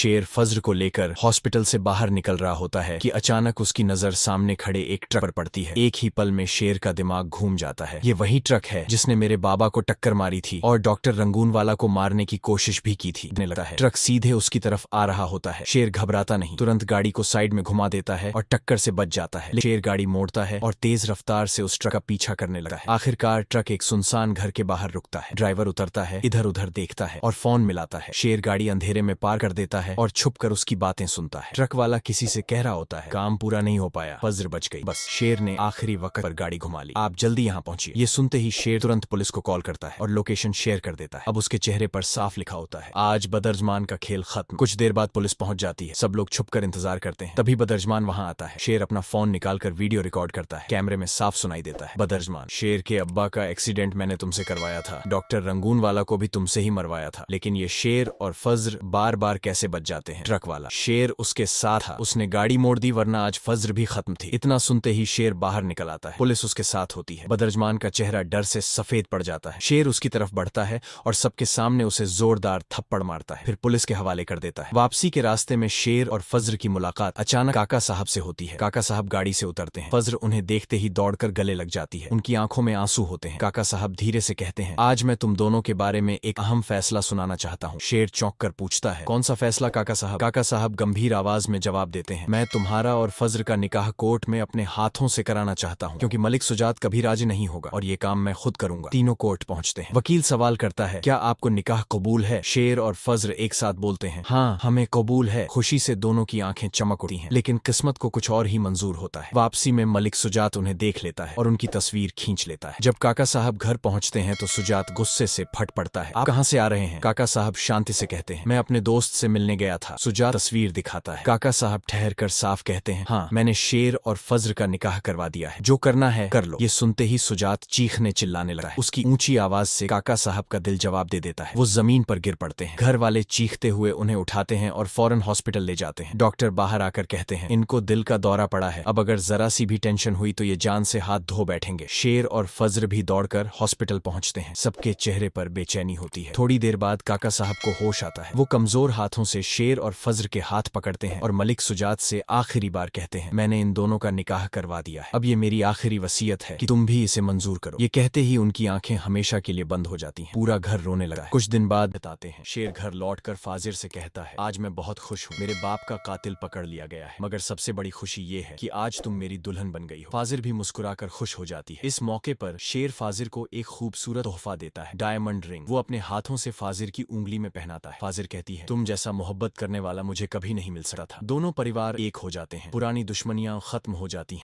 शेर फज्र को लेकर हॉस्पिटल से बाहर निकल रहा होता है कि अचानक उसकी नजर सामने खड़े एक ट्रक पर पड़ती है। एक ही पल में शेर का दिमाग घूम जाता है। ये वही ट्रक है जिसने मेरे बाबा को टक्कर मारी थी और डॉक्टर रंगूनवाला को मारने की कोशिश भी की थी। लगता है ट्रक सीधे उसकी तरफ आ रहा होता है। शेर घबराता नहीं, तुरंत गाड़ी को साइड में घुमा देता है और टक्कर से बच जाता है। शेर गाड़ी मोड़ता है और तेज रफ्तार से उस ट्रक का पीछा करने लगा है। आखिरकार ट्रक एक सुनसान घर के बाहर रुकता है। ड्राइवर उतरता है, इधर उधर देखता है और फोन मिलाता है। शेर गाड़ी अंधेरे में पार कर देता है और छुपकर उसकी बातें सुनता है। ट्रक वाला किसी से कह रहा होता है, काम पूरा नहीं हो पाया, फज्र बच गई। बस शेर ने आखिरी वक्त पर गाड़ी घुमा ली, आप जल्दी यहाँ पहुंचिए। ये सुनते ही शेर तुरंत पुलिस को कॉल करता है और लोकेशन शेयर कर देता है। अब उसके चेहरे पर साफ लिखा होता है, आज बदरजमान का खेल खत्म। कुछ देर बाद पुलिस पहुंच जाती है। सब लोग छुपकर इंतजार करते हैं। तभी बदरजमान वहां आता है। शेर अपना फोन निकालकर वीडियो रिकॉर्ड करता है। कैमरे में साफ सुनाई देता है, बदरजमान, शेर के अब्बा का एक्सीडेंट मैंने तुमसे करवाया था, डॉक्टर रंगूनवाला को भी तुमसे ही मरवाया था, लेकिन ये शेर और फज्र बार बार कैसे बच जाते हैं। ट्रक वाला, शेर उसके साथ था, उसने गाड़ी मोड़ दी वरना आज फज्र भी खत्म थी। इतना सुनते ही शेर बाहर निकल आता है। पुलिस उसके साथ होती है। बदरजमान का चेहरा डर से सफेद पड़ जाता है। शेर उसकी तरफ बढ़ता है और सबके सामने उसे जोरदार थप्पड़ मारता है, फिर पुलिस के हवाले कर देता है। वापसी के रास्ते में शेर और फज्र की मुलाकात अचानक काका साहब से होती है। काका साहब गाड़ी से उतरते हैं। फज्र उन्हें देखते ही दौड़कर गले लग जाती है। उनकी आंखों में आंसू होते हैं। काका साहब धीरे से कहते हैं, आज मैं तुम दोनों के बारे में एक अहम फैसला सुनाना चाहता हूँ। शेर चौंक कर पूछता है, कौन सा फैसला काका साहब? काका साहब गंभीर आवाज में जवाब देते हैं, मैं तुम्हारा और फज्र का निकाह कोर्ट में अपने हाथों से कराना चाहता हूँ, क्योंकि मलिक सुजात कभी राजी नहीं होगा और ये काम मैं खुद करूंगा। तीनों कोर्ट पहुंचते हैं। वकील सवाल करता है, क्या आपको निकाह कबूल है? शेर और फज्र एक साथ बोलते हैं, हाँ हमें कबूल है। खुशी से दोनों की आंखें चमक उठती हैं, लेकिन किस्मत को कुछ और ही मंजूर होता है। वापसी में मलिक सुजात उन्हें देख लेता है और उनकी तस्वीर खींच लेता है। जब काका साहब घर पहुंचते हैं तो सुजात गुस्से से फट पड़ता है, आप कहां से आ रहे हैं? काका साहब शांति से कहते हैं, मैं अपने दोस्त से मिलने गया था। सुजात तस्वीर दिखाता है। काका साहब ठहर कर साफ कहते हैं, हाँ मैंने शेर और फज्र का निकाह करवा दिया है, जो करना है कर लो। ये सुनते ही सुजात चीखने चिल्लाने लगा है। उसकी ऊंची आवाज से काका साहब का दिल जवाब दे देता है। वो जमीन पर गिर पड़ते हैं। घर वाले चीखते हुए उन्हें उठाते हैं और फौरन हॉस्पिटल ले जाते हैं। डॉक्टर बाहर आकर कहते हैं, इनको दिल का दौरा पड़ा है, अब अगर जरा सी भी टेंशन हुई तो ये जान से हाथ धो बैठेंगे। शेर और फज्र भी दौड़कर हॉस्पिटल पहुंचते हैं। सबके चेहरे पर बेचैनी होती है। थोड़ी देर बाद काका साहब को होश आता है। वो कमजोर हाथों से शेर और फज्र के हाथ पकड़ते हैं और मलिक सुजात से आखिरी बार कहते हैं, मैंने इन दोनों का निकाह करवा दिया है, अब ये मेरी आखिरी वसीयत है कि तुम भी इसे मंजूर करो। ये कहते ही उनकी आंखें हमेशा के लिए बंद हो जाती हैं। पूरा घर रोने लगा है। कुछ दिन बाद बताते हैं, शेर घर लौटकर फाजिर से कहता है, आज मैं बहुत खुश हूँ, मेरे बाप का कातिल पकड़ लिया गया है, मगर सबसे बड़ी खुशी ये है कि आज तुम मेरी दुल्हन बन गई हो। फाजिर भी मुस्कुराकर खुश हो जाती है। इस मौके पर शेर फाजिर को एक खूबसूरत तोहफा देता है, डायमंड रिंग। वो अपने हाथों से फाजिर की उंगली में पहनाता है। फाजिर कहती है, तुम जैसा मोहब्बत करने वाला मुझे कभी नहीं मिल सकता था। दोनों परिवार एक हो जाते हैं। पुरानी दुश्मनियां खत्म हो जाती हैं।